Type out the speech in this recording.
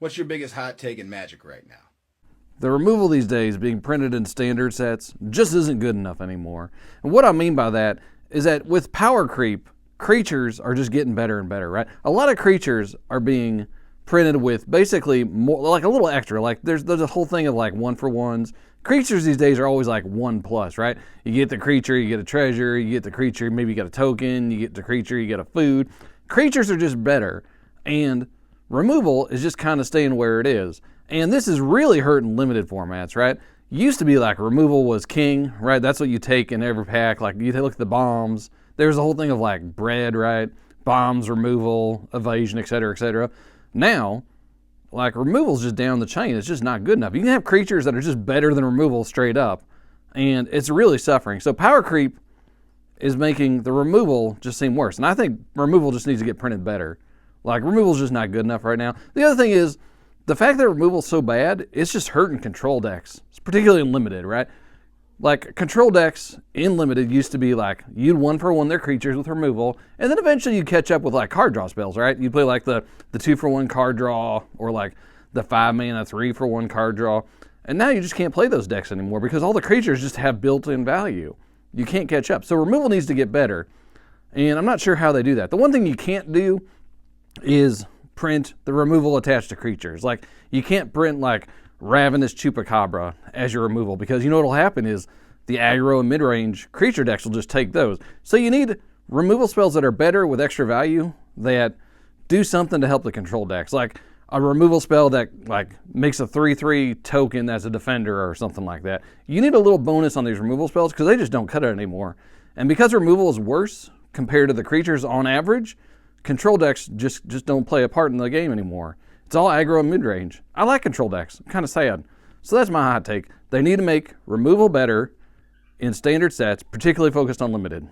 What's your biggest hot take in Magic right now? The removal these days being printed in standard sets just isn't good enough anymore. And what I mean by that is that with power creep, creatures are just getting better and better, right? A lot of creatures are being printed with basically more, like a little extra. Like there's a whole thing of like 1-for-1s. Creatures these days are always like 1+, right? You get the creature, you get a treasure, you get the creature, maybe you get a token, you get the creature, you get a food. Creatures are just better, and removal is just kind of staying where it is. And this is really hurting limited formats, right? Used to be like removal was king, right? That's what you take in every pack. Like you look at the bombs. There's a whole thing of like bread, right? Bombs, removal, evasion, etc., etc. Now, like removal's just down the chain. It's just not good enough. You can have creatures that are just better than removal straight up, and it's really suffering. So power creep is making the removal just seem worse. And I think removal just needs to get printed better. Like removal's just not good enough right now. The other thing is, the fact that removal's so bad, it's just hurting control decks, particularly in limited, right? Like control decks in limited used to be like you'd 1-for-1 their creatures with removal, and then eventually you'd catch up with like card draw spells, right? You'd play like the 2-for-1 card draw, or like the 5-mana 3-for-1 card draw. And now you just can't play those decks anymore because all the creatures just have built-in value. You can't catch up. So removal needs to get better. And I'm not sure how they do that. The one thing you can't do is print the removal attached to creatures. Like you can't print like Ravenous Chupacabra as your removal, because you know what'll happen is the aggro and mid-range creature decks will just take those. So you need removal spells that are better with extra value that do something to help the control decks. Like a removal spell that like makes a 3/3 token as a defender or something like that. You need a little bonus on these removal spells because they just don't cut it anymore. And because removal is worse compared to the creatures on average, control decks just don't play a part in the game anymore. It's all aggro and mid-range. I like control decks. I'm kind of sad. So that's my hot take. They need to make removal better in standard sets, particularly focused on limited.